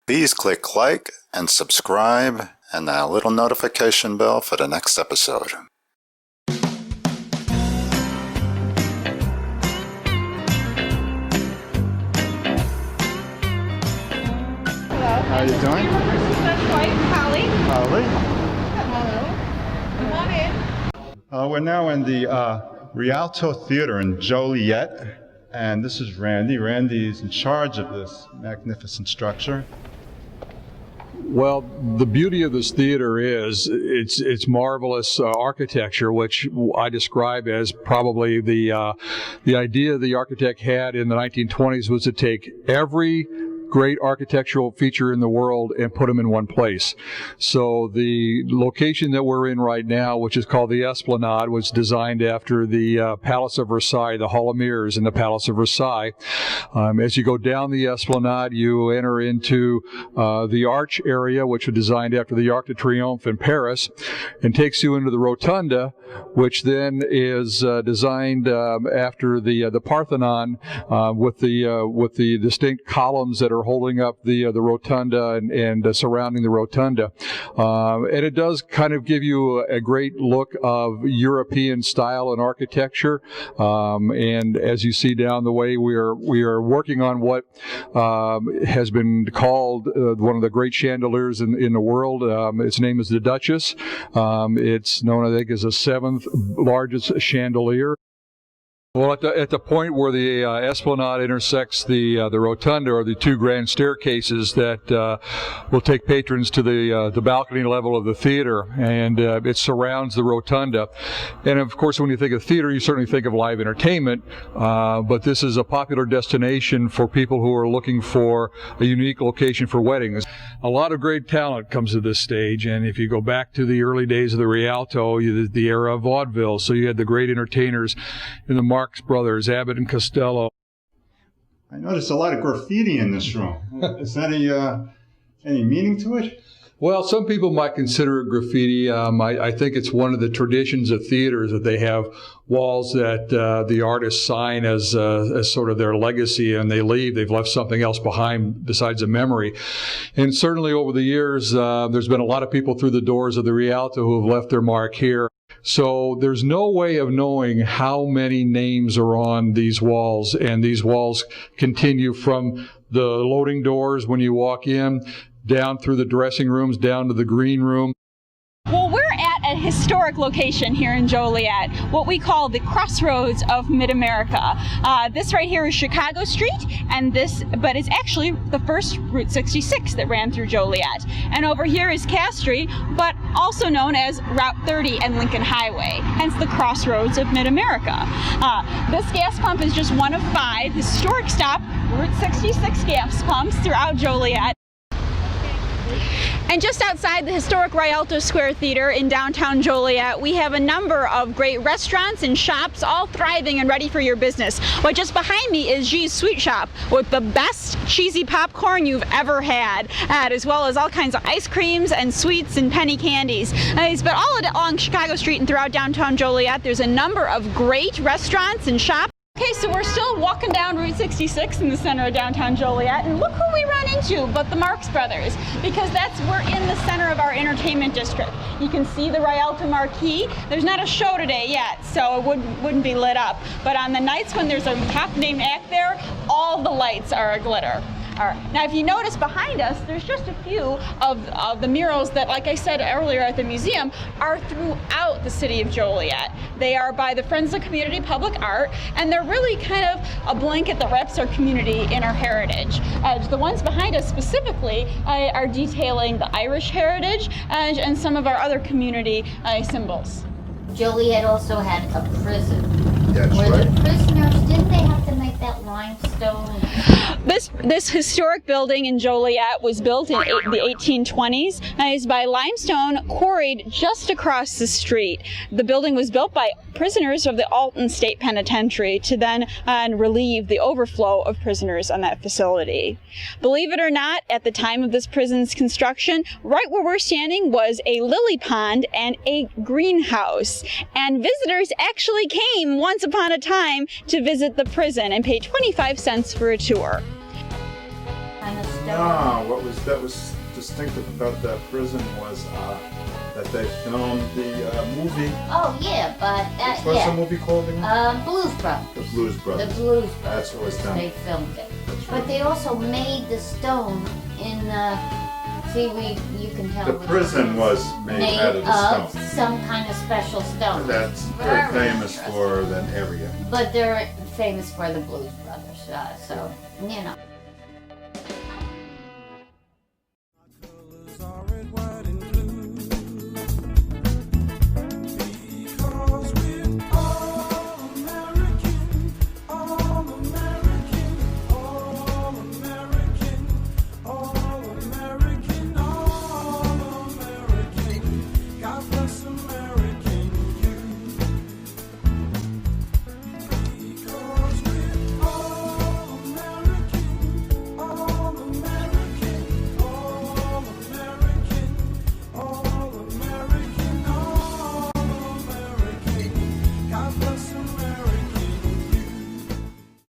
Please click like and subscribe and that little notification bell for the next episode. How are you doing? That's right, Holly. Holly. Hello. Come on in. We're now in the Rialto Theater in Joliet, and this is Randy. Randy is in charge of this magnificent structure. Well, the beauty of this theater is it's marvelous architecture, which I describe as probably the idea the architect had in the 1920s was to take every great architectural feature in the world and put them in one place. So the location that we're in right now, which is called the Esplanade, was designed after the Palace of Versailles, the Hall of Mirrors in the Palace of Versailles. As you go down the Esplanade, you enter into the Arch area, which was designed after the Arc de Triomphe in Paris, and takes you into the Rotunda, which then is designed after the Parthenon, with the distinct columns that are holding up the rotunda and surrounding the rotunda, and it does kind of give you a great look of European style and architecture. And as you see down the way, we are working on what has been called one of the great chandeliers in the world. Its name is the Duchess. It's known, I think, as the 7th largest chandelier. Well, at the point where the Esplanade intersects the Rotunda are the two grand staircases that will take patrons to the balcony level of the theater, and it surrounds the Rotunda. And of course, when you think of theater, you certainly think of live entertainment, but this is a popular destination for people who are looking for a unique location for weddings. A lot of great talent comes to this stage, and if you go back to the early days of the Rialto, the era of vaudeville, so you had the great entertainers in the Marx Brothers, Abbott and Costello. I noticed a lot of graffiti in this room. Is that any meaning to it? Well, some people might consider it graffiti. I think it's one of the traditions of theaters that they have walls that the artists sign as sort of their legacy, and they leave. They've left something else behind besides a memory. And certainly over the years, there's been a lot of people through the doors of the Rialto who have left their mark here. So there's no way of knowing how many names are on these walls, and these walls continue from the loading doors when you walk in, down through the dressing rooms, down to the green room. Well, we're at a historic location here in Joliet, what we call the crossroads of Mid-America. This right here is Chicago Street, but it's actually the first Route 66 that ran through Joliet. And over here is Cass Street, but also known as Route 30 and Lincoln Highway, hence the crossroads of Mid-America. This gas pump is just one of 5 historic stop Route 66 gas pumps throughout Joliet. And just outside the historic Rialto Square Theater in downtown Joliet, we have a number of great restaurants and shops, all thriving and ready for your business. Well, just behind me is G's Sweet Shop with the best cheesy popcorn you've ever had, as well as all kinds of ice creams and sweets and penny candies. But all along Chicago Street and throughout downtown Joliet, there's a number of great restaurants and shops. Okay, so we're still walking down Route 66 in the center of downtown Joliet, and look who we run into but the Marx Brothers, because we're in the center of our entertainment district. You can see the Rialto marquee. There's not a show today yet, so it wouldn't be lit up. But on the nights when there's a top named act there, all the lights are a glitter. Now, if you notice behind us, there's just a few of the murals that, like I said earlier at the museum, are throughout the city of Joliet. They are by the Friends of Community Public Art, and they're really kind of a blanket that wraps our community in our heritage. The ones behind us specifically are detailing the Irish heritage and some of our other community symbols. Joliet also had a prison. That's where right. the prisoners, didn't they have to make that limestone? This historic building in Joliet was built in the 1820s and is by limestone quarried just across the street. The building was built by prisoners of the Alton State Penitentiary to then relieve the overflow of prisoners on that facility. Believe it or not, at the time of this prison's construction, right where we're standing was a lily pond and a greenhouse. And visitors actually came once upon a time to visit the prison and pay 25 cents for a tour. Kind of No, that was distinctive about that prison was that they filmed the movie. Oh yeah, but that What's the yeah. movie called again? Blues Brothers. The Blues Brothers. The Blues Brothers. That's what was done. They filmed it. That's But right. they also made the stone in you can tell. The which prison was made out of the stone. some kind of special stone. That's very famous for that area. But they're famous for the Blues Brothers, so you know.